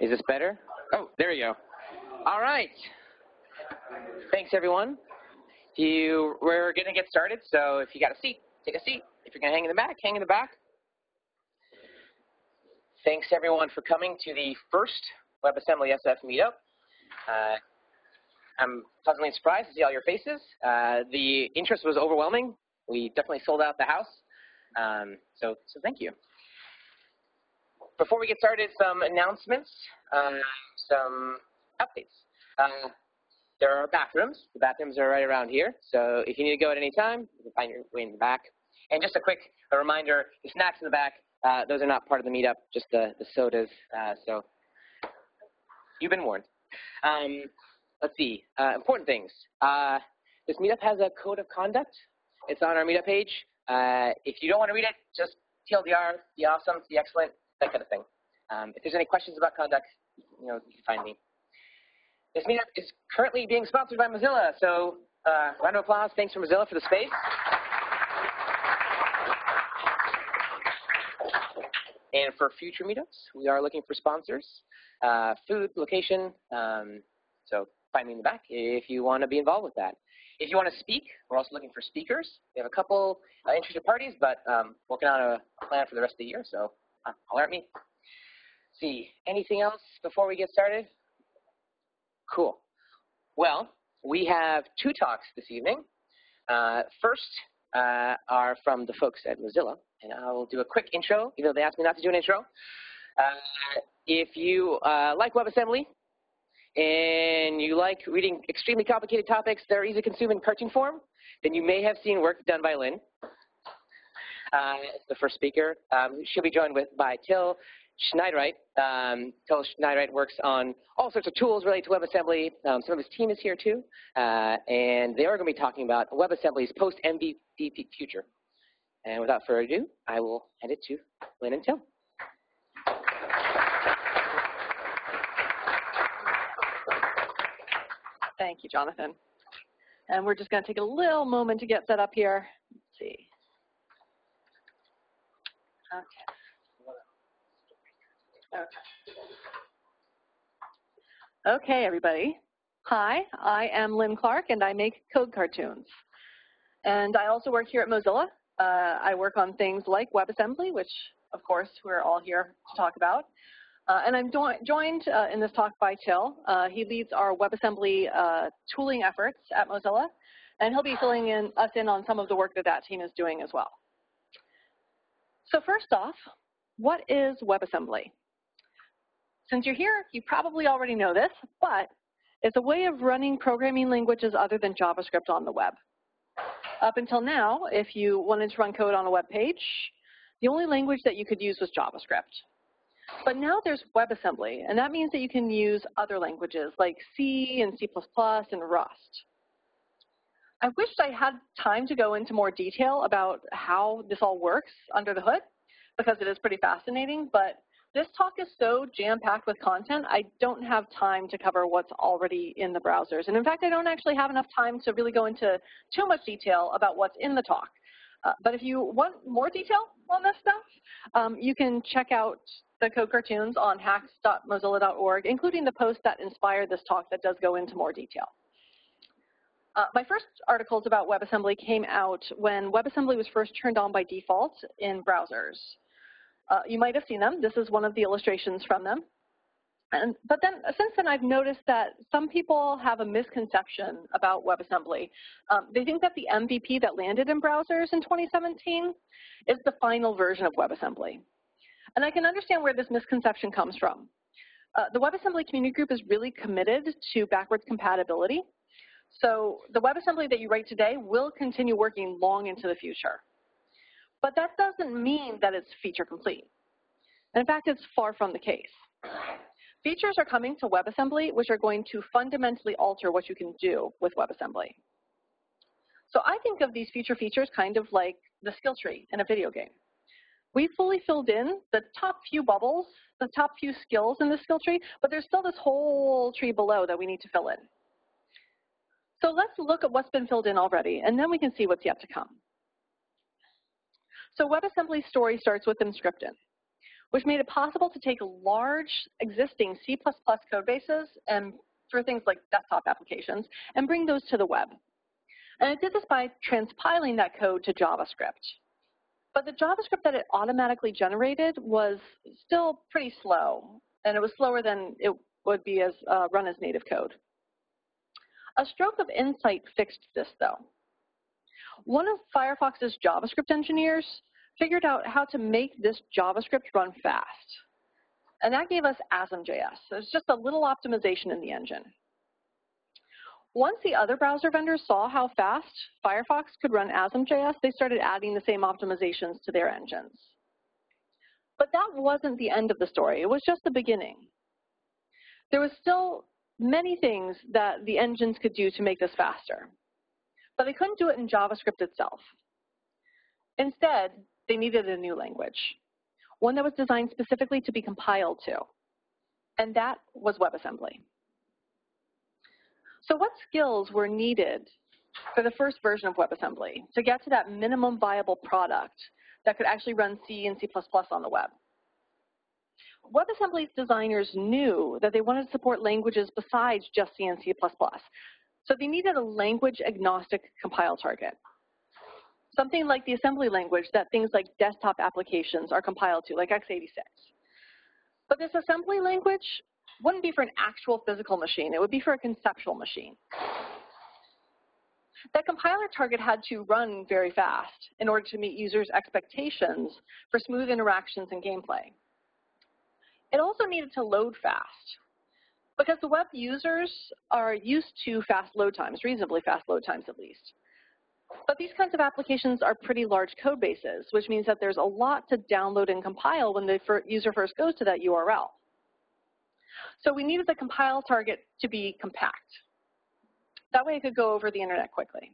Is this better? Oh, there we go. All right. Thanks, everyone. We're going to get started, so if you got a seat, take a seat. If you're going to hang in the back, hang in the back. Thanks, everyone, for coming to the first WebAssembly SF meetup. I'm pleasantly surprised to see all your faces. The interest was overwhelming. We definitely sold out the house, so thank you. Before we get started, some announcements, some updates. There are bathrooms. The bathrooms are right around here, so if you need to go at any time, you can find your way in the back. And just a quick reminder, the snacks in the back, those are not part of the meetup, just the sodas, so you've been warned. Let's see, important things. This meetup has a code of conduct. It's on our meetup page. If you don't want to read it, just TLDR, be awesome, be excellent, that kind of thing. If there's any questions about conduct, you can find me. This meetup is currently being sponsored by Mozilla, so round of applause. Thanks for Mozilla for the space. And for future meetups, we are looking for sponsors, food, location, so find me in the back if you want to be involved with that. If you want to speak, we're also looking for speakers. We have a couple interested parties, but working on a plan for the rest of the year, so holler at me. See, anything else before we get started? Cool. Well, we have two talks this evening. First are from the folks at Mozilla, and I will do a quick intro, even though they asked me not to do an intro. If you like WebAssembly, and you like reading extremely complicated topics that are easy to consume in cartoon form, then you may have seen work done by Lynn. The first speaker. She'll be joined by Till Schneidereit. Till Schneidereit works on all sorts of tools related to WebAssembly. Some of his team is here too. And they are going to be talking about WebAssembly's post-MVP future. And without further ado, I will hand it to Lynn and Till. Thank you, Jonathan. And we're just going to take a little moment to get set up here. Let's see. Okay, everybody. Hi, I am Lynn Clark, and I make code cartoons. And I also work here at Mozilla. I work on things like WebAssembly, which, of course, we're all here to talk about. And I'm joined in this talk by Till. He leads our WebAssembly tooling efforts at Mozilla, and he'll be filling us in on some of the work that team is doing as well. So first off, what is WebAssembly? Since you're here, you probably already know this, but it's a way of running programming languages other than JavaScript on the web. Up until now, if you wanted to run code on a web page, the only language that you could use was JavaScript. But now there's WebAssembly, and that means that you can use other languages like C and C++ and Rust. I wished I had time to go into more detail about how this all works under the hood, because it is pretty fascinating, but this talk is so jam-packed with content, I don't have time to cover what's already in the browsers. And in fact, I don't actually have enough time to really go into too much detail about what's in the talk. But if you want more detail on this stuff, you can check out the code cartoons on hacks.mozilla.org, including the post that inspired this talk that does go into more detail. My first articles about WebAssembly came out when WebAssembly was first turned on by default in browsers. You might have seen them. This is one of the illustrations from them. But then, since then, I've noticed that some people have a misconception about WebAssembly. They think that the MVP that landed in browsers in 2017 is the final version of WebAssembly. And I can understand where this misconception comes from. The WebAssembly community group is really committed to backwards compatibility. So the WebAssembly that you write today will continue working long into the future. But that doesn't mean that it's feature complete. And in fact, it's far from the case. Features are coming to WebAssembly which are going to fundamentally alter what you can do with WebAssembly. So I think of these future features kind of like the skill tree in a video game. We fully filled in the top few bubbles, the top few skills in the skill tree, but there's still this whole tree below that we need to fill in. So let's look at what's been filled in already, and then we can see what's yet to come. So WebAssembly's story starts with Emscripten. which made it possible to take large existing C++ code bases and for things like desktop applications and bring those to the web. And it did this by transpiling that code to JavaScript. But the JavaScript that it automatically generated was still pretty slow, and it was slower than it would be as run as native code. A stroke of insight fixed this, though. One of Firefox's JavaScript engineers figured out how to make this JavaScript run fast. And that gave us ASM.js. So it's just a little optimization in the engine. Once the other browser vendors saw how fast Firefox could run ASM.js, they started adding the same optimizations to their engines. But that wasn't the end of the story. It was just the beginning. There was still many things that the engines could do to make this faster. But they couldn't do it in JavaScript itself. Instead, they needed a new language, one that was designed specifically to be compiled to, and that was WebAssembly. So what skills were needed for the first version of WebAssembly to get to that minimum viable product that could actually run C and C++ on the web? WebAssembly's designers knew that they wanted to support languages besides just C and C++, so they needed a language-agnostic compile target. Something like the assembly language that things like desktop applications are compiled to, like x86. But this assembly language wouldn't be for an actual physical machine. It would be for a conceptual machine. That compiler target had to run very fast in order to meet users' expectations for smooth interactions and gameplay. It also needed to load fast, because the web users are used to fast load times, reasonably fast load times at least. But these kinds of applications are pretty large code bases, which means that there's a lot to download and compile when the user first goes to that URL. So we needed the compile target to be compact. That way it could go over the internet quickly.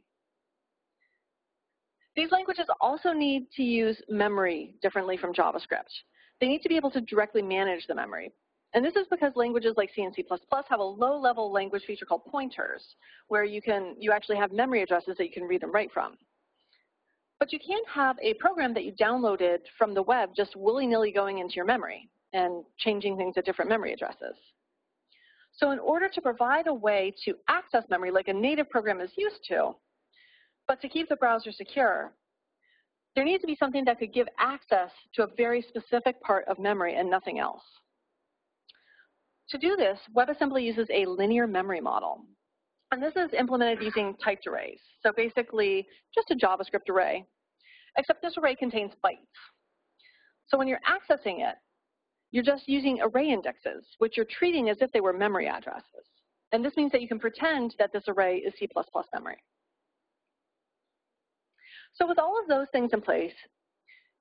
These languages also need to use memory differently from JavaScript. They need to be able to directly manage the memory. And this is because languages like C and C++ have a low-level language feature called pointers, where you actually have memory addresses that you can read and write from. But you can't have a program that you downloaded from the web just willy-nilly going into your memory and changing things at different memory addresses. So in order to provide a way to access memory like a native program is used to, but to keep the browser secure, there needs to be something that could give access to a very specific part of memory and nothing else. To do this, WebAssembly uses a linear memory model. And this is implemented using typed arrays. So basically, just a JavaScript array, except this array contains bytes. So when you're accessing it, you're just using array indexes, which you're treating as if they were memory addresses. And this means that you can pretend that this array is C++ memory. So with all of those things in place,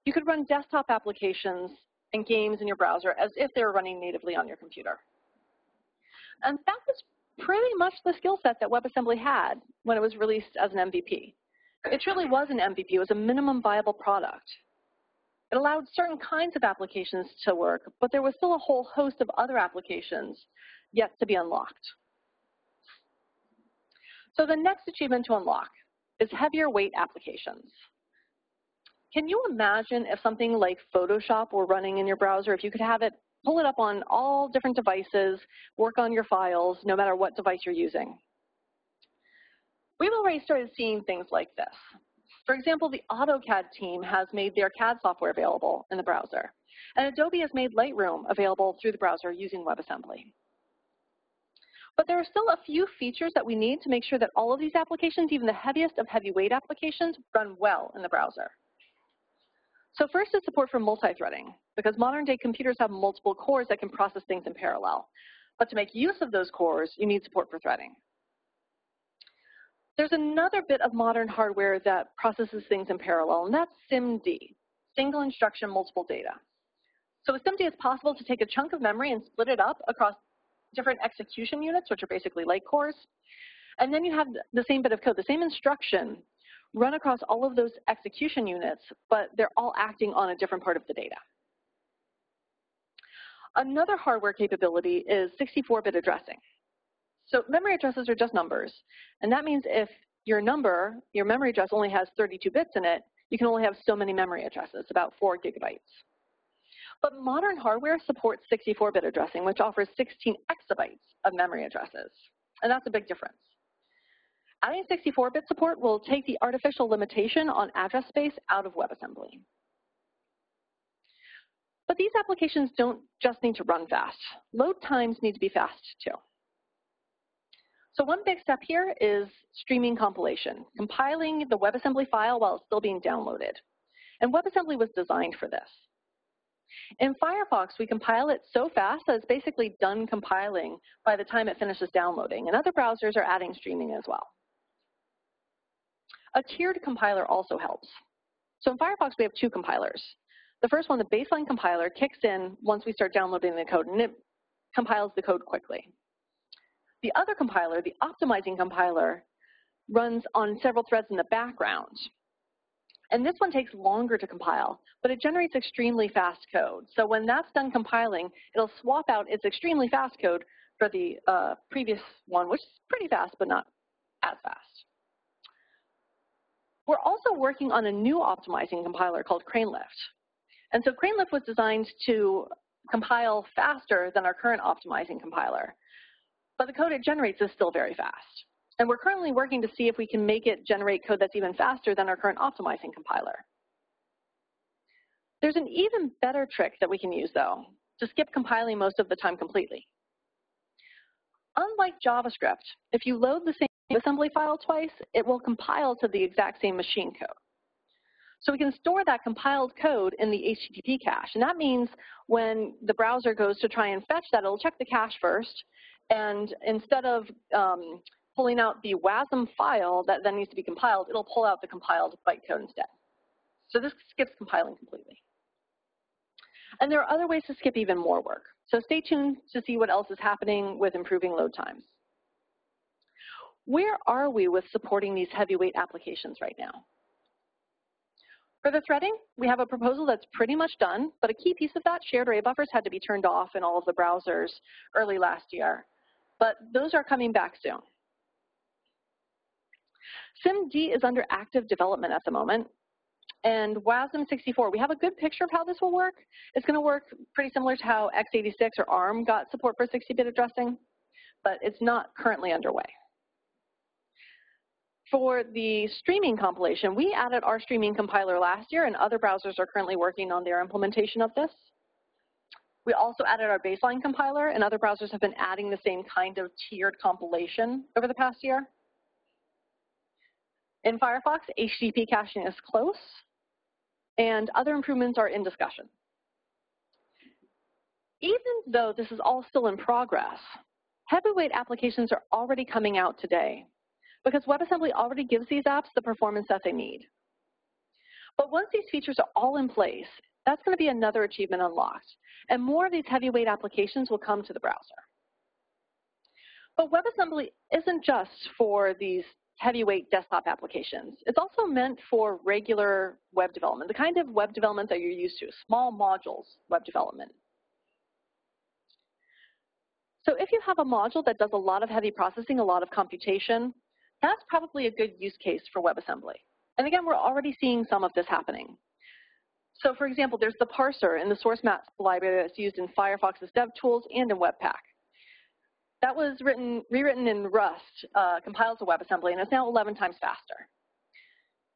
you could run desktop applications and games in your browser as if they were running natively on your computer. And that was pretty much the skill set that WebAssembly had when it was released as an MVP. It truly was an MVP. It was a minimum viable product. It allowed certain kinds of applications to work, but there was still a whole host of other applications yet to be unlocked. So the next achievement to unlock is heavier weight applications. Can you imagine if something like Photoshop were running in your browser, if you could have it pull it up on all different devices, work on your files, no matter what device you're using? We've already started seeing things like this. For example, the AutoCAD team has made their CAD software available in the browser. And Adobe has made Lightroom available through the browser using WebAssembly. But there are still a few features that we need to make sure that all of these applications, even the heaviest of heavyweight applications, run well in the browser. So first is support for multi-threading, because modern-day computers have multiple cores that can process things in parallel. But to make use of those cores, you need support for threading. There's another bit of modern hardware that processes things in parallel, and that's SIMD, single instruction multiple data. So with SIMD, it's possible to take a chunk of memory and split it up across different execution units, which are basically light cores. And then you have the same bit of code, the same instruction, run across all of those execution units, but they're all acting on a different part of the data. Another hardware capability is 64-bit addressing. So memory addresses are just numbers, and that means if your memory address only has 32 bits in it, you can only have so many memory addresses, about 4 gigabytes. But modern hardware supports 64-bit addressing, which offers 16 exabytes of memory addresses, and that's a big difference. Adding 64-bit support will take the artificial limitation on address space out of WebAssembly. But these applications don't just need to run fast. Load times need to be fast too. So one big step here is streaming compilation, compiling the WebAssembly file while it's still being downloaded. And WebAssembly was designed for this. In Firefox, we compile it so fast that it's basically done compiling by the time it finishes downloading, and other browsers are adding streaming as well. A tiered compiler also helps. So in Firefox, we have two compilers. The first one, the baseline compiler, kicks in once we start downloading the code, and it compiles the code quickly. The other compiler, the optimizing compiler, runs on several threads in the background. And this one takes longer to compile, but it generates extremely fast code. So when that's done compiling, it'll swap out its extremely fast code for the previous one, which is pretty fast, but not as fast. We're also working on a new optimizing compiler called CraneLift. And so CraneLift was designed to compile faster than our current optimizing compiler. But the code it generates is still very fast. And we're currently working to see if we can make it generate code that's even faster than our current optimizing compiler. There's an even better trick that we can use, though, to skip compiling most of the time completely. Unlike JavaScript, if you load the same assembly file twice, it will compile to the exact same machine code. So we can store that compiled code in the HTTP cache. And that means when the browser goes to try and fetch that, it'll check the cache first. And instead of pulling out the WASM file that then needs to be compiled, it'll pull out the compiled bytecode instead. So this skips compiling completely. And there are other ways to skip even more work. So stay tuned to see what else is happening with improving load times. Where are we with supporting these heavyweight applications right now? For the threading, we have a proposal that's pretty much done, but a key piece of that, shared array buffers, had to be turned off in all of the browsers early last year. But those are coming back soon. SIMD is under active development at the moment. And WASM-64, we have a good picture of how this will work. It's going to work pretty similar to how x86 or ARM got support for 60-bit addressing, but it's not currently underway. For the streaming compilation, we added our streaming compiler last year, and other browsers are currently working on their implementation of this. We also added our baseline compiler, and other browsers have been adding the same kind of tiered compilation over the past year. In Firefox, HTTP caching is close, and other improvements are in discussion. Even though this is all still in progress, heavyweight applications are already coming out today because WebAssembly already gives these apps the performance that they need. But once these features are all in place, that's going to be another achievement unlocked, and more of these heavyweight applications will come to the browser. But WebAssembly isn't just for these heavyweight desktop applications. It's also meant for regular web development, the kind of web development that you're used to, small modules web development. So if you have a module that does a lot of heavy processing, a lot of computation, that's probably a good use case for WebAssembly. And again, we're already seeing some of this happening. So for example, there's the parser in the source map library that's used in Firefox's DevTools and in Webpack. That was rewritten in Rust, compiled to WebAssembly, and it's now 11 times faster.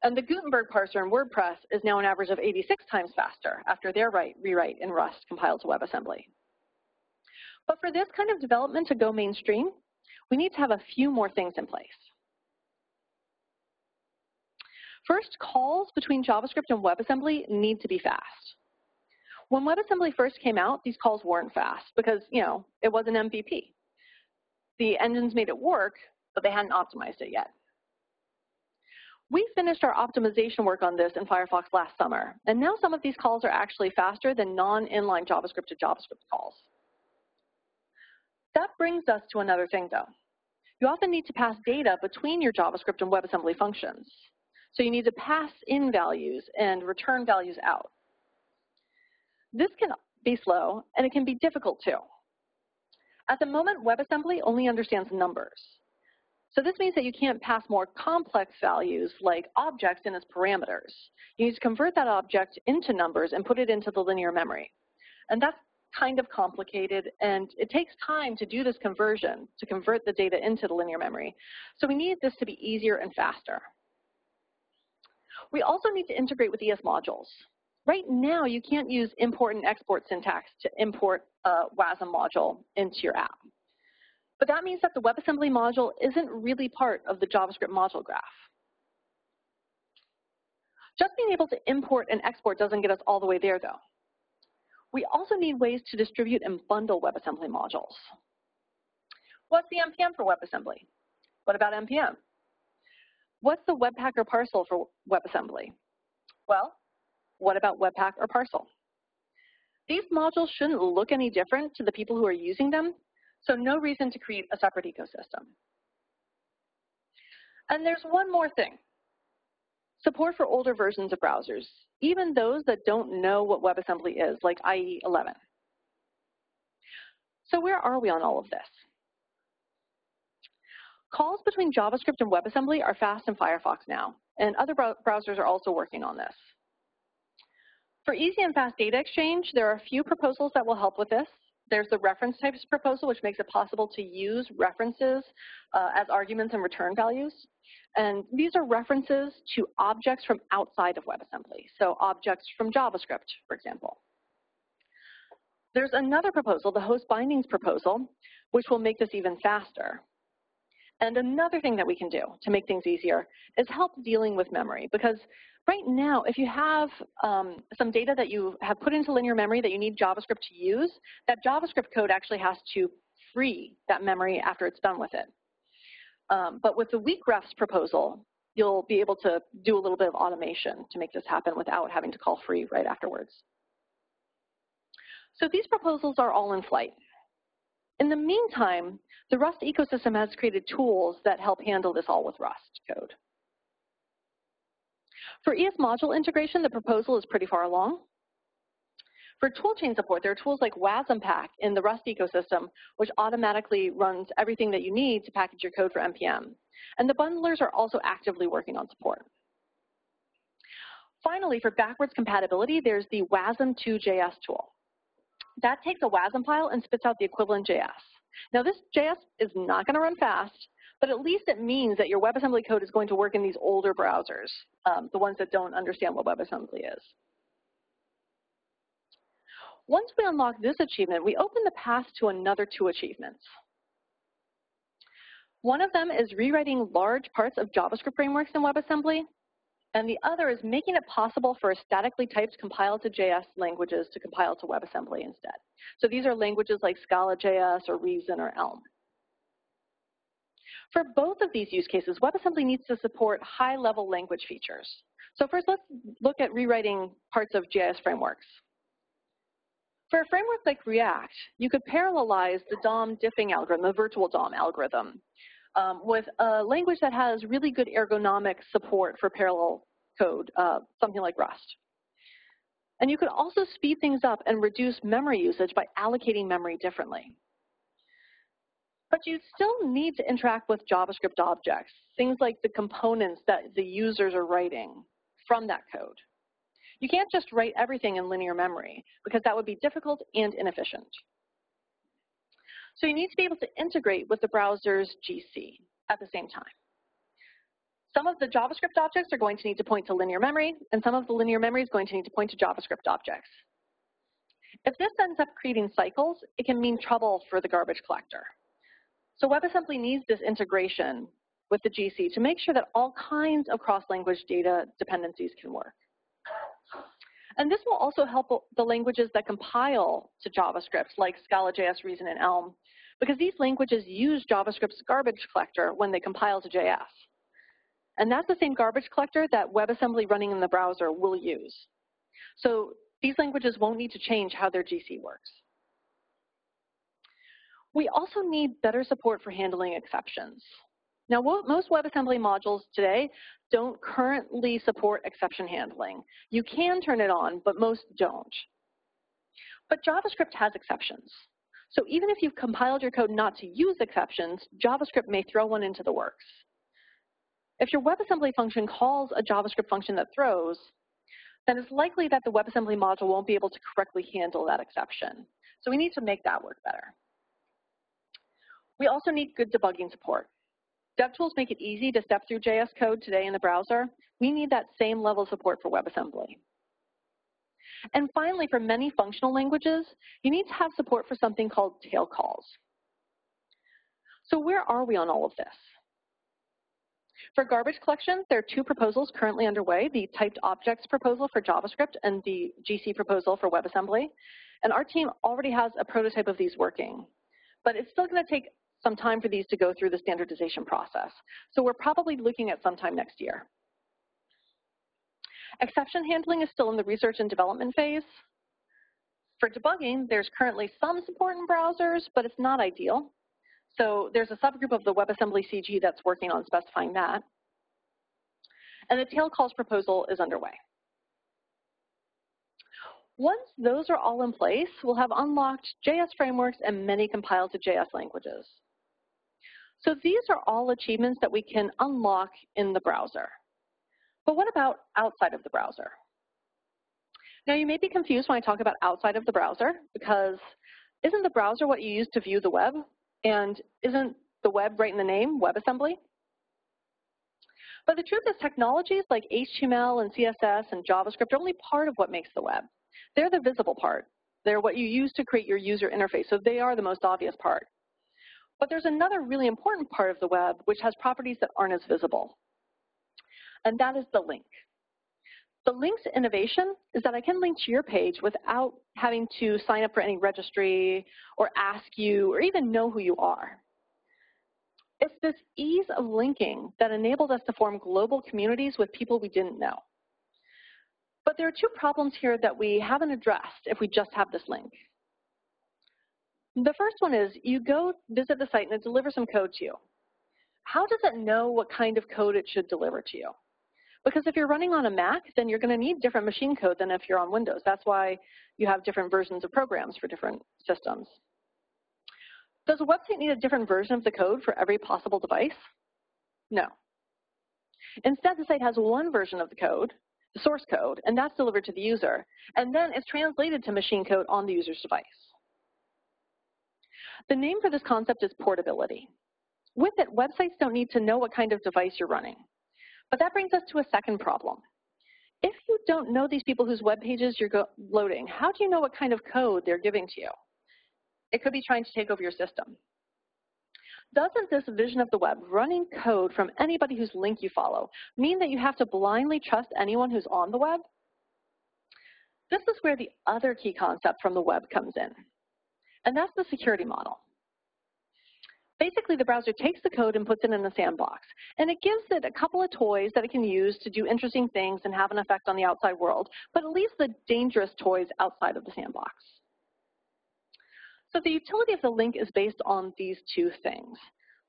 And the Gutenberg parser in WordPress is now an average of 86 times faster after their rewrite in Rust compiled to WebAssembly. But for this kind of development to go mainstream, we need to have a few more things in place. First, calls between JavaScript and WebAssembly need to be fast. When WebAssembly first came out, these calls weren't fast because, it was an MVP. The engines made it work, but they hadn't optimized it yet. We finished our optimization work on this in Firefox last summer, and now some of these calls are actually faster than non-inline JavaScript to JavaScript calls. That brings us to another thing, though. You often need to pass data between your JavaScript and WebAssembly functions. So you need to pass in values and return values out. This can be slow, and it can be difficult too. At the moment, WebAssembly only understands numbers. So this means that you can't pass more complex values like objects in as parameters. You need to convert that object into numbers and put it into the linear memory. And that's kind of complicated, and it takes time to do this conversion, to convert the data into the linear memory. So we need this to be easier and faster. We also need to integrate with ES modules. Right now, you can't use import and export syntax to import a WASM module into your app. But that means that the WebAssembly module isn't really part of the JavaScript module graph. Just being able to import and export doesn't get us all the way there, though. We also need ways to distribute and bundle WebAssembly modules. What's the NPM for WebAssembly? What about NPM? What's the Webpack or parcel for WebAssembly? Well, what about Webpack or parcel? These modules shouldn't look any different to the people who are using them, so no reason to create a separate ecosystem. And there's one more thing. Support for older versions of browsers, even those that don't know what WebAssembly is, like IE 11. So where are we on all of this? Calls between JavaScript and WebAssembly are fast in Firefox now, and other browsers are also working on this. For easy and fast data exchange, there are a few proposals that will help with this. There's the reference types proposal, which makes it possible to use references as arguments and return values. And these are references to objects from outside of WebAssembly, so objects from JavaScript, for example. There's another proposal, the host bindings proposal, which will make this even faster. And another thing that we can do to make things easier is help dealing with memory, because right now, if you have some data that you have put into linear memory that you need JavaScript to use, that JavaScript code actually has to free that memory after it's done with it. But with the weak refs proposal, you'll be able to do a little bit of automation to make this happen without having to call free right afterwards. So these proposals are all in flight. In the meantime, the Rust ecosystem has created tools that help handle this all with Rust code. For ES module integration, the proposal is pretty far along. For toolchain support, there are tools like WASMPack in the Rust ecosystem, which automatically runs everything that you need to package your code for NPM. And the bundlers are also actively working on support. Finally, for backwards compatibility, there's the WASM2.js tool. That takes a WASM file and spits out the equivalent JS. Now, this JS is not going to run fast, but at least it means that your WebAssembly code is going to work in these older browsers, the ones that don't understand what WebAssembly is. Once we unlock this achievement, we open the path to another 2 achievements. One of them is rewriting large parts of JavaScript frameworks in WebAssembly, and the other is making it possible for statically typed compile-to-JS languages to compile to WebAssembly instead. So these are languages like Scala.js or Reason or Elm. For both of these use cases, WebAssembly needs to support high-level language features. So first, let's look at rewriting parts of JS frameworks. For a framework like React, you could parallelize the DOM diffing algorithm, the virtual DOM algorithm, with a language that has really good ergonomic support for parallel code, something like Rust. And you could also speed things up and reduce memory usage by allocating memory differently. But you still need to interact with JavaScript objects, things like the components that the users are writing from that code. You can't just write everything in linear memory because that would be difficult and inefficient. So you need to be able to integrate with the browser's GC at the same time. Some of the JavaScript objects are going to need to point to linear memory, and some of the linear memory is going to need to point to JavaScript objects. If this ends up creating cycles, it can mean trouble for the garbage collector. So WebAssembly needs this integration with the GC to make sure that all kinds of cross-language data dependencies can work. And this will also help the languages that compile to JavaScript, like Scala.js, Reason, and Elm, because these languages use JavaScript's garbage collector when they compile to JS. And that's the same garbage collector that WebAssembly running in the browser will use. So these languages won't need to change how their GC works. We also need better support for handling exceptions. Now, most WebAssembly modules today don't currently support exception handling. You can turn it on, but most don't. But JavaScript has exceptions. So even if you've compiled your code not to use exceptions, JavaScript may throw one into the works. If your WebAssembly function calls a JavaScript function that throws, then it's likely that the WebAssembly module won't be able to correctly handle that exception. So we need to make that work better. We also need good debugging support. DevTools make it easy to step through JS code today in the browser. We need that same level of support for WebAssembly. And finally, for many functional languages, you need to have support for something called tail calls. So where are we on all of this? For garbage collection, there are two proposals currently underway, the typed objects proposal for JavaScript and the GC proposal for WebAssembly. And our team already has a prototype of these working. But it's still going to take some time for these to go through the standardization process. So we're probably looking at sometime next year. Exception handling is still in the research and development phase. For debugging, there's currently some support in browsers, but it's not ideal. So there's a subgroup of the WebAssembly CG that's working on specifying that. And the tail calls proposal is underway. Once those are all in place, we'll have unlocked JS frameworks and many compiled to JS languages. So these are all achievements that we can unlock in the browser. But what about outside of the browser? Now, you may be confused when I talk about outside of the browser, because isn't the browser what you use to view the web? And isn't the web right in the name, WebAssembly? But the truth is, technologies like HTML and CSS and JavaScript are only part of what makes the web. They're the visible part. They're what you use to create your user interface, so they are the most obvious part. But there's another really important part of the web which has properties that aren't as visible, and that is the link. The link's innovation is that I can link to your page without having to sign up for any registry or ask you or even know who you are. It's this ease of linking that enabled us to form global communities with people we didn't know. But there are two problems here that we haven't addressed if we just have this link. The first one is you go visit the site and it delivers some code to you. How does it know what kind of code it should deliver to you? Because if you're running on a Mac, then you're going to need different machine code than if you're on Windows. That's why you have different versions of programs for different systems. Does a website need a different version of the code for every possible device? No. Instead, the site has one version of the code, the source code, and that's delivered to the user. And then it's translated to machine code on the user's device. The name for this concept is portability. With it, websites don't need to know what kind of device you're running. But that brings us to a second problem. If you don't know these people whose web pages you're loading, how do you know what kind of code they're giving to you? It could be trying to take over your system. Doesn't this vision of the web, running code from anybody whose link you follow, mean that you have to blindly trust anyone who's on the web? This is where the other key concept from the web comes in, and that's the security model. Basically, the browser takes the code and puts it in a sandbox, and it gives it a couple of toys that it can use to do interesting things and have an effect on the outside world, but it leaves the dangerous toys outside of the sandbox. So the utility of the link is based on these two things.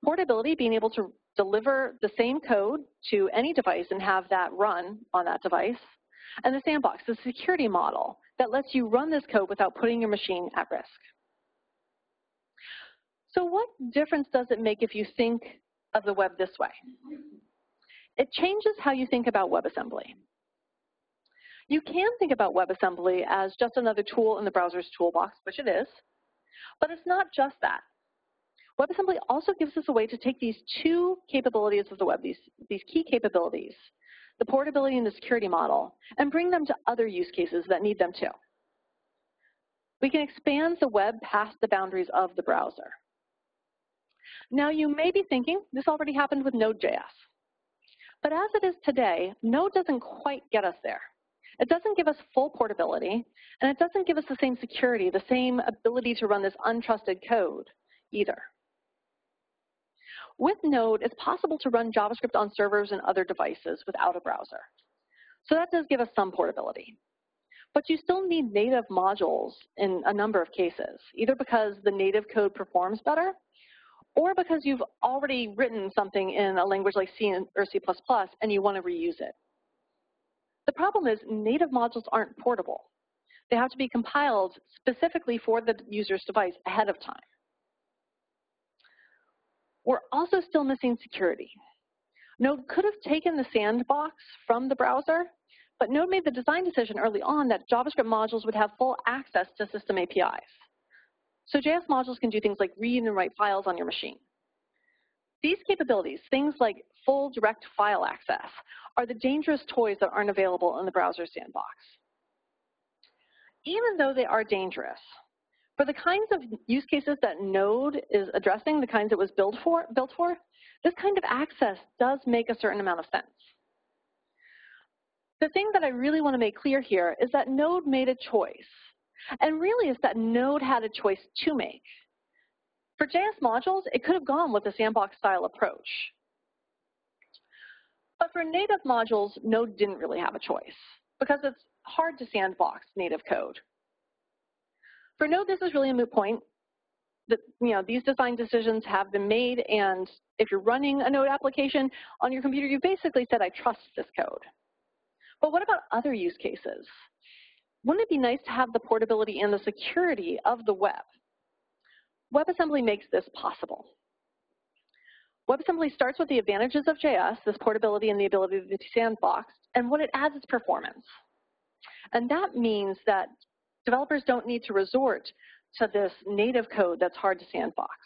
Portability, being able to deliver the same code to any device and have that run on that device, and the sandbox, the security model that lets you run this code without putting your machine at risk. So what difference does it make if you think of the web this way? It changes how you think about WebAssembly. You can think about WebAssembly as just another tool in the browser's toolbox, which it is, but it's not just that. WebAssembly also gives us a way to take these two capabilities of the web, these key capabilities, the portability and the security model, and bring them to other use cases that need them too. We can expand the web past the boundaries of the browser. Now, you may be thinking, this already happened with Node.js. But as it is today, Node doesn't quite get us there. It doesn't give us full portability, and it doesn't give us the same security, the same ability to run this untrusted code either. With Node, it's possible to run JavaScript on servers and other devices without a browser. So that does give us some portability. But you still need native modules in a number of cases, either because the native code performs better, or because you've already written something in a language like C or C++ and you want to reuse it. The problem is native modules aren't portable. They have to be compiled specifically for the user's device ahead of time. We're also still missing security. Node could have taken the sandbox from the browser, But Node made the design decision early on that JavaScript modules would have full access to system APIs. So JS modules can do things like read and write files on your machine. These capabilities, things like full direct file access, are the dangerous toys that aren't available in the browser sandbox. Even though they are dangerous, for the kinds of use cases that Node is addressing, the kinds it was built for, this kind of access does make a certain amount of sense. The thing that I really want to make clear here is that Node made a choice. And really it's that Node had a choice to make. For JS modules, it could have gone with a sandbox style approach. But for native modules, Node didn't really have a choice because it's hard to sandbox native code. For Node, this is really a moot point. These design decisions have been made, and if you're running a Node application on your computer, you basically said, I trust this code. But what about other use cases? Wouldn't it be nice to have the portability and the security of the web? WebAssembly makes this possible. WebAssembly starts with the advantages of JS, this portability and the ability to be sandboxed, and what it adds is performance. And that means that developers don't need to resort to this native code that's hard to sandbox.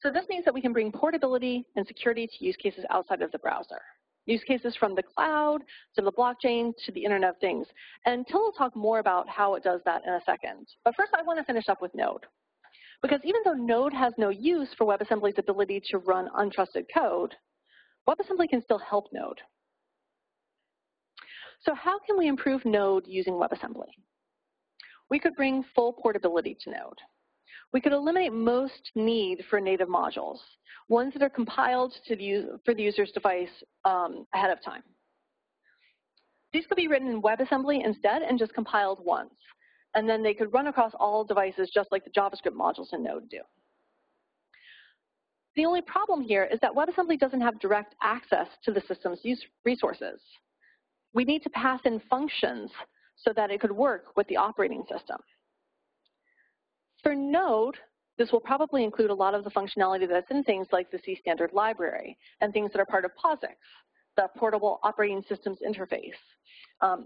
So this means that we can bring portability and security to use cases outside of the browser. Use cases from the cloud to the blockchain to the Internet of Things. And Till will talk more about how it does that in a second. But first, I want to finish up with Node. Because even though Node has no use for WebAssembly's ability to run untrusted code, WebAssembly can still help Node. So how can we improve Node using WebAssembly? We could bring full portability to Node. We could eliminate most need for native modules, ones that are compiled for the user's device ahead of time. These could be written in WebAssembly instead and just compiled once. And then they could run across all devices just like the JavaScript modules in Node do. The only problem here is that WebAssembly doesn't have direct access to the system's resources. We need to pass in functions so that it could work with the operating system. For Node, this will probably include a lot of the functionality that's in things like the C standard library and things that are part of POSIX, the Portable Operating Systems Interface.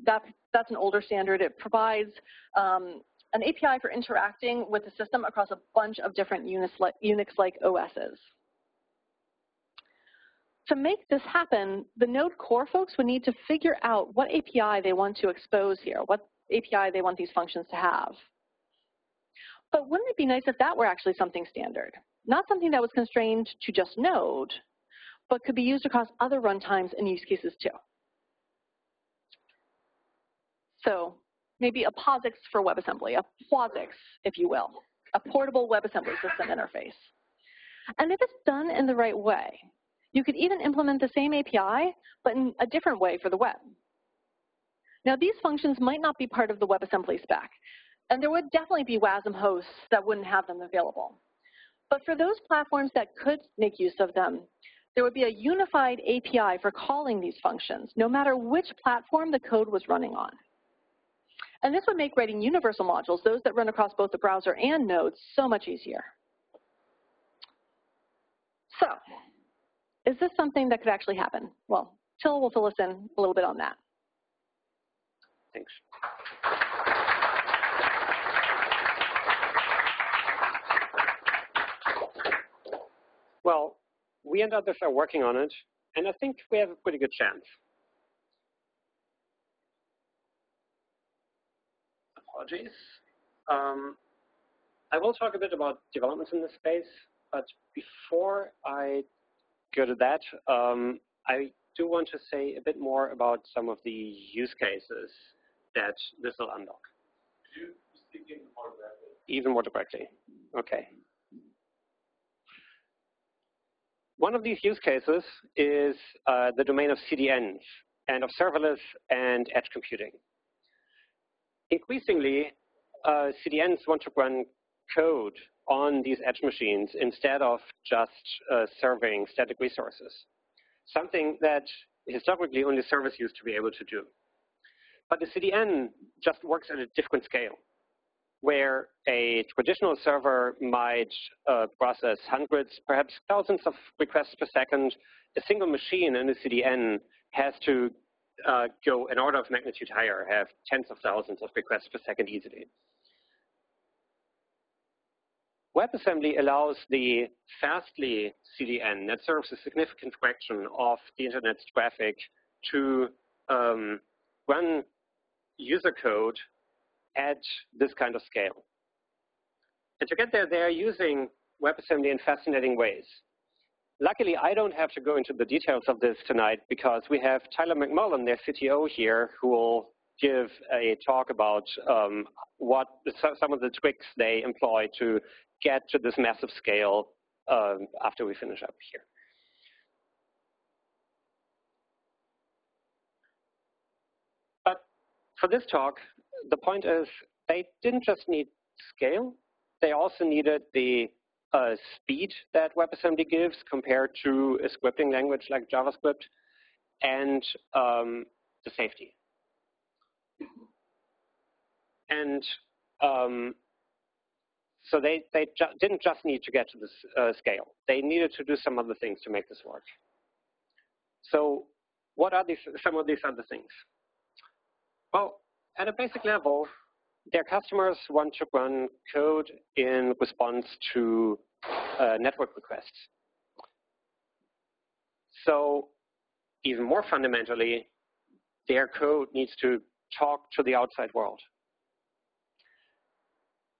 That's an older standard. It provides an API for interacting with the system across a bunch of different Unix-like OSs. To make this happen, the Node core folks would need to figure out what API they want to expose here, what API they want these functions to have. But wouldn't it be nice if that were actually something standard? Not something that was constrained to just Node, but could be used across other runtimes and use cases too. So maybe a POSIX for WebAssembly, a POSIX, if you will, a portable WebAssembly system interface. And if it's done in the right way, you could even implement the same API, but in a different way for the web. Now, these functions might not be part of the WebAssembly spec, and there would definitely be WASM hosts that wouldn't have them available. But for those platforms that could make use of them, there would be a unified API for calling these functions, no matter which platform the code was running on. And this would make writing universal modules, those that run across both the browser and Node, so much easier. So, is this something that could actually happen? Well, Till will fill us in a little bit on that. Thanks. Well, we and others are working on it, and I think we have a pretty good chance. Apologies. I will talk a bit about developments in this space, but before I go to that, I do want to say a bit more about some of the use cases that this will unlock. Could you speak even more directly? Even more directly. Okay. One of these use cases is the domain of CDNs and of serverless and edge computing. Increasingly, CDNs want to run code on these edge machines instead of just serving static resources, something that historically only servers used to be able to do. But the CDN just works at a different scale, where a traditional server might process hundreds, perhaps thousands of requests per second. A single machine in a CDN has to go an order of magnitude higher, have tens of thousands of requests per second easily. WebAssembly allows the Fastly CDN that serves a significant fraction of the internet's traffic to run user code at this kind of scale. And to get there, they are using WebAssembly in fascinating ways. Luckily, I don't have to go into the details of this tonight because we have Tyler McMullen, their CTO here, who will give a talk about some of the tricks they employ to get to this massive scale after we finish up here. But for this talk, the point is they didn't just need scale, they also needed the speed that WebAssembly gives compared to a scripting language like JavaScript, and the safety. And so they didn't just need to get to this scale. They needed to do some other things to make this work. So what are some of these other things? Well, at a basic level, their customers want to run code in response to network requests. So even more fundamentally, their code needs to talk to the outside world.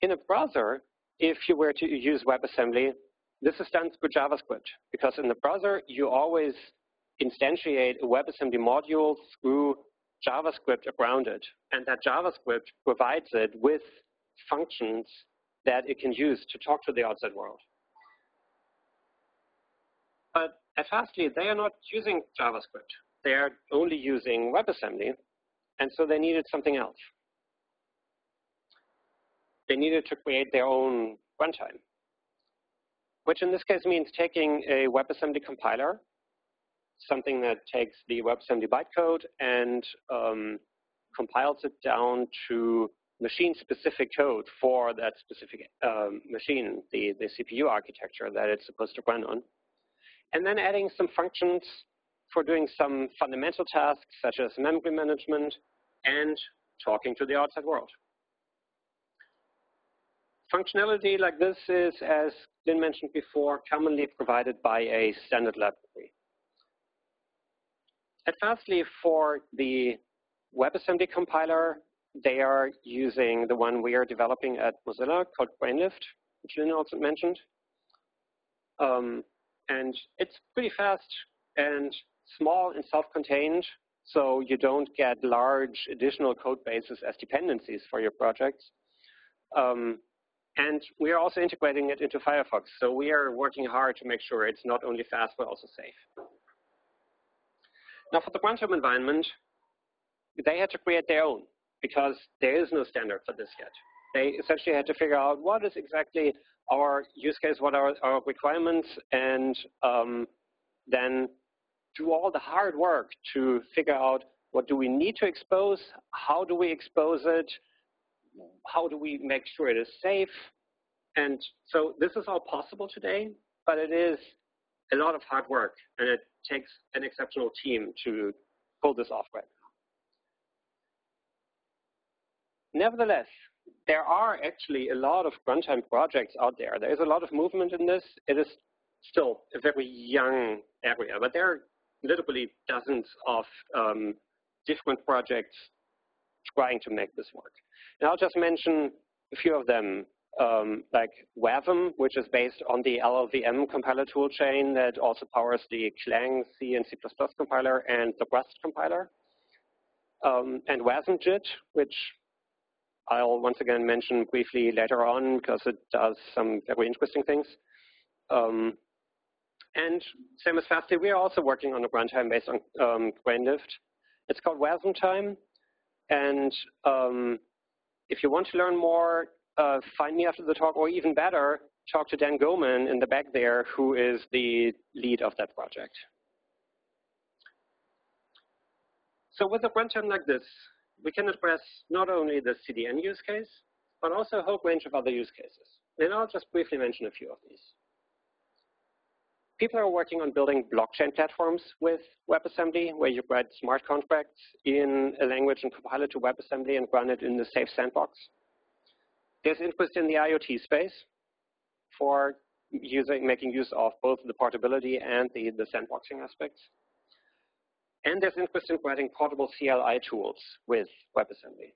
In a browser, if you were to use WebAssembly, this is done through JavaScript, because in the browser, you always instantiate a WebAssembly module through JavaScript around it, and that JavaScript provides it with functions that it can use to talk to the outside world. But at Fastly, they are not using JavaScript. They are only using WebAssembly, and so they needed something else. They needed to create their own runtime, which in this case means taking a WebAssembly compiler, something that takes the WebAssembly bytecode and compiles it down to machine-specific code for that specific machine, the CPU architecture that it's supposed to run on. And then adding some functions for doing some fundamental tasks, such as memory management and talking to the outside world. Functionality like this is, as Lynn mentioned before, commonly provided by a standard library. At Fastly, for the WebAssembly compiler, they are using the one we are developing at Mozilla called Brainlift, which Lynn also mentioned. And it's pretty fast and small and self-contained, so you don't get large additional code bases as dependencies for your projects. And we are also integrating it into Firefox, so we are working hard to make sure it's not only fast, but also safe. Now, for the runtime environment, they had to create their own, because there is no standard for this yet. They essentially had to figure out what is exactly our use case, what are our requirements, and then do all the hard work to figure out what do we need to expose, how do we expose it, how do we make sure it is safe. And so this is all possible today, but it is a lot of hard work, and it takes an exceptional team to pull this off right now. Nevertheless, there are actually a lot of runtime projects out there. There is a lot of movement in this. It is still a very young area, but there are literally dozens of different projects trying to make this work. And I'll just mention a few of them, like WAVM, which is based on the LLVM compiler toolchain that also powers the Clang C and C++ compiler and the Rust compiler. And WASM-JIT, which I'll once again mention briefly later on because it does some very interesting things. And same as Fastly, we are also working on a runtime based on Brainlift. It's called WASM Time. And if you want to learn more, find me after the talk, or even better, talk to Dan Goman in the back there, who is the lead of that project. So with a runtime like this, we can address not only the CDN use case, but also a whole range of other use cases. And I'll just briefly mention a few of these. People are working on building blockchain platforms with WebAssembly, where you write smart contracts in a language and compile it to WebAssembly and run it in the safe sandbox. There's interest in the IoT space for making use of both the portability and the sandboxing aspects. And there's interest in writing portable CLI tools with WebAssembly.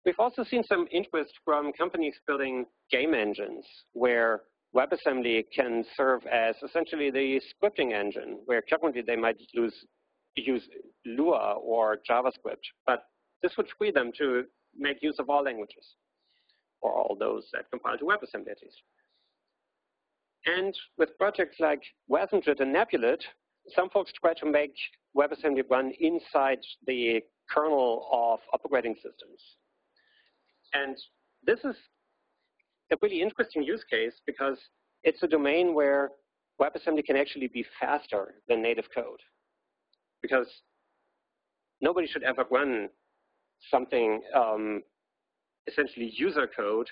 We've also seen some interest from companies building game engines where WebAssembly can serve as essentially the scripting engine, where currently they might use Lua or JavaScript. But this would free them to make use of all languages, or all those that compile to WebAssembly at least. And with projects like WasmJIT and Nebulet, some folks try to make WebAssembly run inside the kernel of operating systems. And this is a really interesting use case because it's a domain where WebAssembly can actually be faster than native code. Because nobody should ever run something, essentially user code,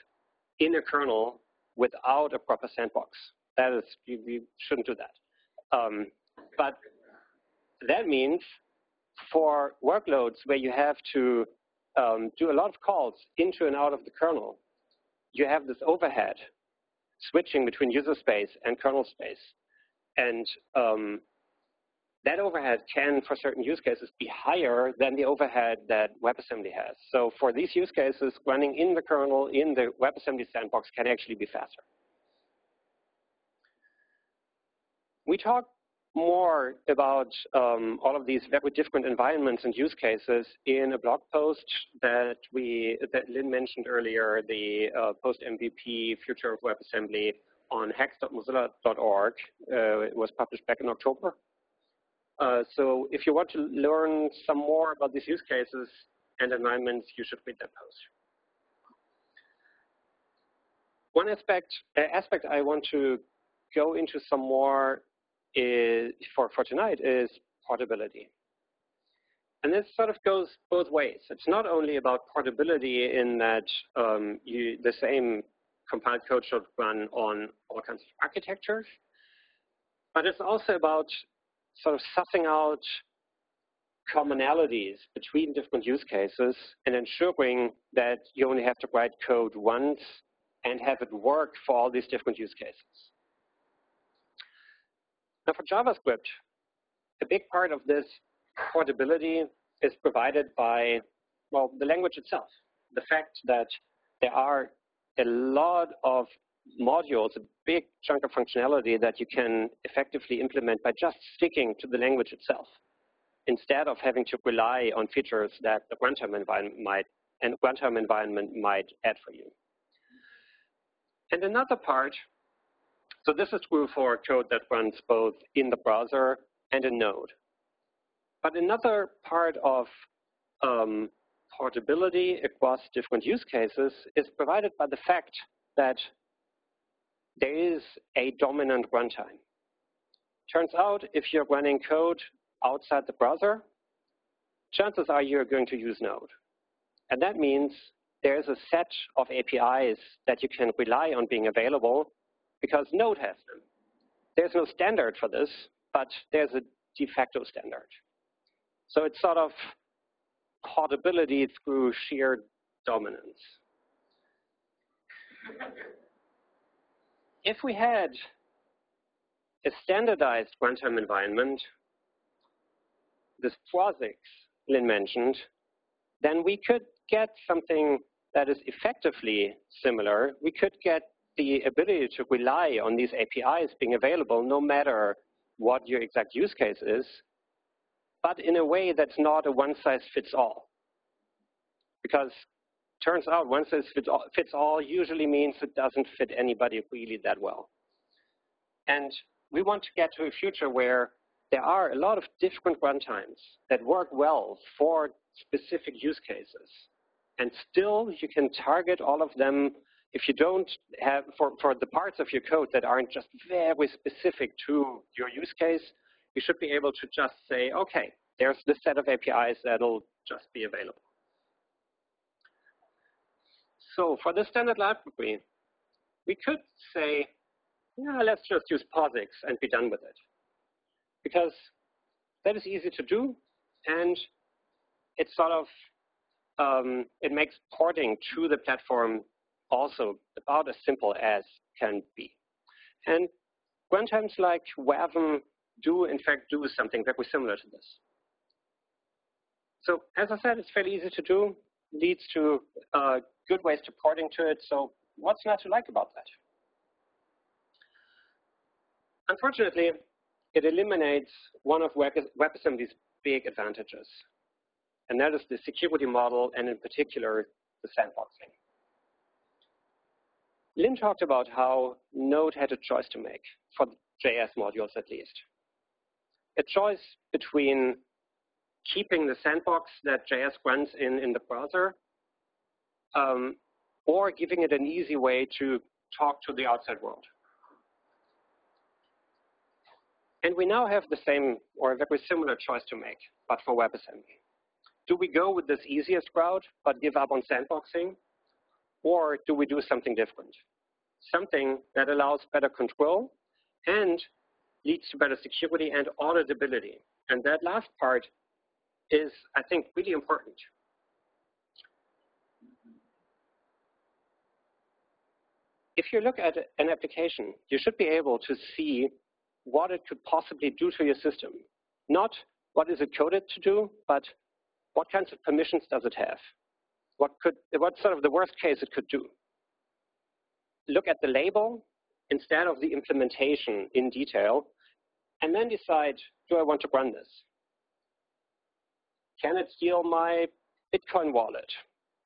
in a kernel without a proper sandbox. That is, you shouldn't do that. But that means for workloads where you have to do a lot of calls into and out of the kernel, you have this overhead switching between user space and kernel space. And that overhead can, for certain use cases, be higher than the overhead that WebAssembly has. So for these use cases, running in the kernel in the WebAssembly sandbox can actually be faster. We talk more about all of these very different environments and use cases in a blog post that Lynn mentioned earlier, the post MVP Future of WebAssembly on hex.mozilla.org. It was published back in October. So if you want to learn some more about these use cases and environments, you should read that post. One aspect I want to go into some more for tonight is portability. And this sort of goes both ways. It's not only about portability in that the same compiled code should run on all kinds of architectures, but it's also about sort of sussing out commonalities between different use cases and ensuring that you only have to write code once and have it work for all these different use cases. Now for JavaScript, a big part of this portability is provided by, well, the language itself. The fact that there are a lot of modules, a big chunk of functionality that you can effectively implement by just sticking to the language itself, instead of having to rely on features that the runtime environment might add for you. And another part, so this is true for code that runs both in the browser and in Node. But another part of portability across different use cases is provided by the fact that there is a dominant runtime. Turns out if you're running code outside the browser, chances are you're going to use Node. And that means there's a set of APIs that you can rely on being available because Node has them. There's no standard for this, but there's a de facto standard. So it's sort of portability through sheer dominance. If we had a standardized runtime environment, this POSIX Lynn mentioned, then we could get something that is effectively similar. We could get the ability to rely on these APIs being available no matter what your exact use case is, but in a way that's not a one-size-fits-all. Because turns out one-size-fits-all usually means it doesn't fit anybody really that well. And we want to get to a future where there are a lot of different runtimes that work well for specific use cases. And still, you can target all of them if you don't have, for the parts of your code that aren't just very specific to your use case, you should be able to just say, okay, there's this set of APIs that'll just be available. So for the standard library, we could say, yeah, let's just use POSIX and be done with it. Because that is easy to do, and it's sort of, it makes porting to the platform also about as simple as can be. And runtimes like WAVM do, in fact, do something very similar to this. So as I said, it's fairly easy to do, leads to good ways to porting to it. So what's not to like about that? Unfortunately, it eliminates one of WebAssembly's big advantages, and that is the security model, and in particular, the sandboxing. Lynn talked about how Node had a choice to make, for the JS modules at least. A choice between keeping the sandbox that JS runs in the browser, or giving it an easy way to talk to the outside world. And we now have the same or a very similar choice to make, but for WebAssembly. Do we go with this easiest route, but give up on sandboxing? Or do we do something different? Something that allows better control and leads to better security and auditability. And that last part is, I think, really important. If you look at an application, you should be able to see what it could possibly do to your system. Not what is it coded to do, but what kinds of permissions does it have? What's sort of the worst case it could do? Look at the label instead of the implementation in detail, and then decide, do I want to run this? Can it steal my Bitcoin wallet?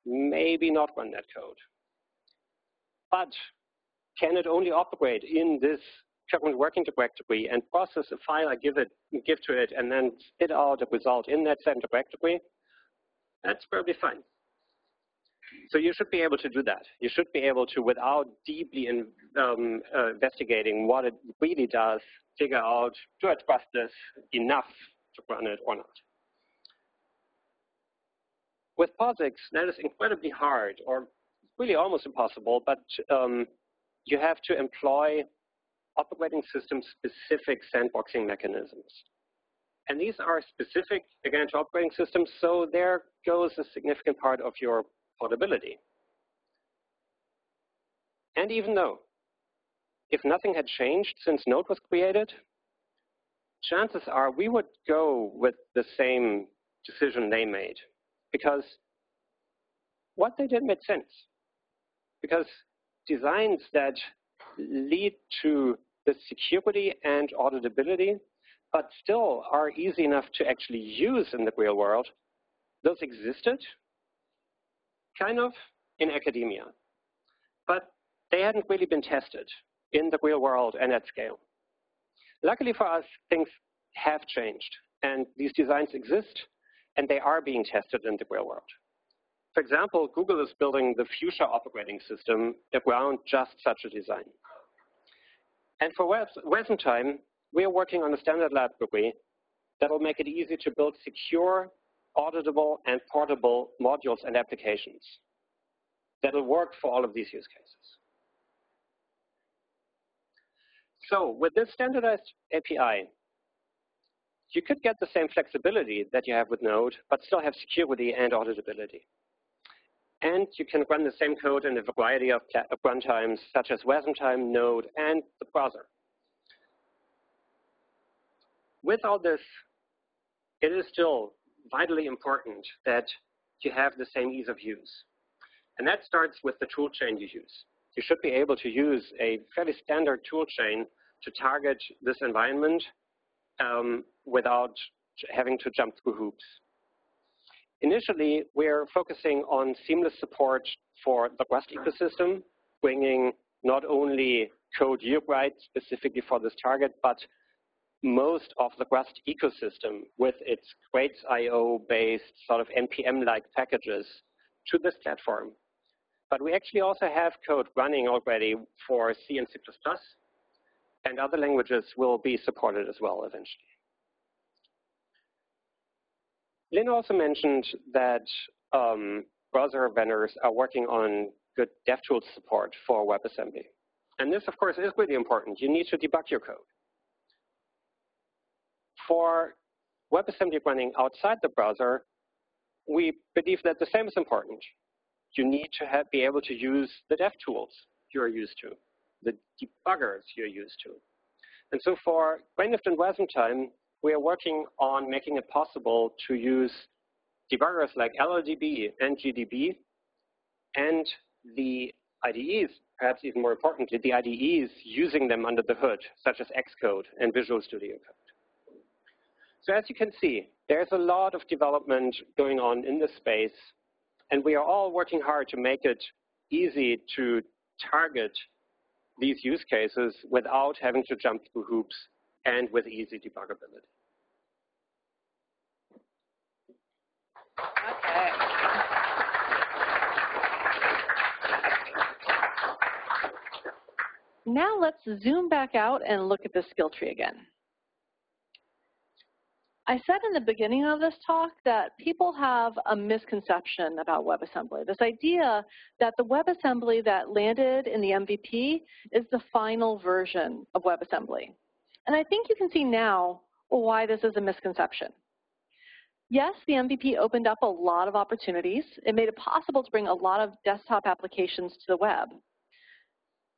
Maybe not run that code. But can it only operate in this current working directory and process a file I give to it and then spit out a result in that same directory? That's probably fine. So you should be able to do that. You should be able to, without deeply investigating what it really does, figure out, do I trust this enough to run it or not? With POSIX, that is incredibly hard, or really almost impossible, but you have to employ operating system-specific sandboxing mechanisms. And these are specific, again, to operating systems, so there goes a significant part of your portability. And even though, if nothing had changed since Node was created, chances are we would go with the same decision they made, because what they did made sense. Because designs that lead to the security and auditability, but still are easy enough to actually use in the real world, those existed, kind of, in academia. But they hadn't really been tested in the real world and at scale. Luckily for us, things have changed, and these designs exist, and they are being tested in the real world. For example, Google is building the Fuchsia operating system around just such a design. And for WebAssembly, we are working on a standard library that will make it easy to build secure, auditable, and portable modules and applications that will work for all of these use cases. So with this standardized API, you could get the same flexibility that you have with Node, but still have security and auditability. And you can run the same code in a variety of runtimes, such as WebAssembly, Node, and the browser. With all this, it is still vitally important that you have the same ease of use. And that starts with the tool chain you use. You should be able to use a fairly standard tool chain to target this environment without having to jump through hoops. Initially, we're focusing on seamless support for the Rust ecosystem, bringing not only code you write specifically for this target, but most of the Rust ecosystem with its Crates.io-based sort of NPM-like packages to this platform. But we actually also have code running already for C and C++, and other languages will be supported as well eventually. Lynn also mentioned that browser vendors are working on good DevTools support for WebAssembly. And this, of course, is really important. You need to debug your code. For WebAssembly running outside the browser, we believe that the same is important. You need to be able to use the dev tools you're used to, the debuggers you're used to. And so for Brainlift and Wasmtime, we are working on making it possible to use debuggers like LLDB and GDB, and the IDEs, perhaps even more importantly, the IDEs using them under the hood, such as Xcode and Visual Studio Code. So as you can see, there's a lot of development going on in this space, and we are all working hard to make it easy to target these use cases without having to jump through hoops and with easy debuggability. Okay. Now let's zoom back out and look at the skill tree again. I said in the beginning of this talk that people have a misconception about WebAssembly. This idea that the WebAssembly that landed in the MVP is the final version of WebAssembly. And I think you can see now why this is a misconception. Yes, the MVP opened up a lot of opportunities. It made it possible to bring a lot of desktop applications to the web.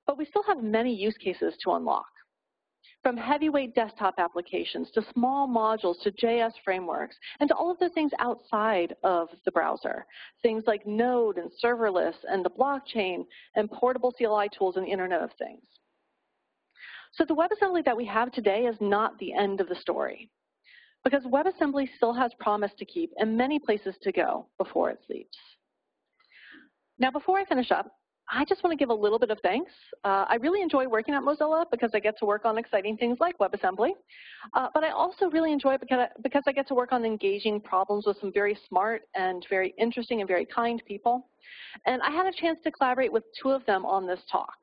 But we still have many use cases to unlock. From heavyweight desktop applications to small modules to JS frameworks and to all of the things outside of the browser, things like Node and serverless and the blockchain and portable CLI tools and the Internet of Things. So the WebAssembly that we have today is not the end of the story, because WebAssembly still has promise to keep and many places to go before it sleeps. Now, before I finish up, I just want to give a little bit of thanks. I really enjoy working at Mozilla because I get to work on exciting things like WebAssembly. But I also really enjoy it because I get to work on engaging problems with some very smart and very interesting and very kind people. And I had a chance to collaborate with two of them on this talk.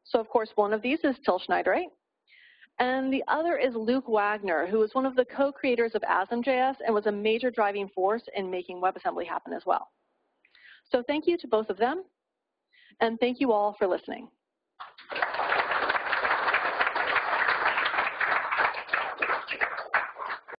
So of course, one of these is Till Schneidereit. And the other is Luke Wagner, who is one of the co-creators of ASM.js and was a major driving force in making WebAssembly happen as well. So thank you to both of them. And thank you all for listening.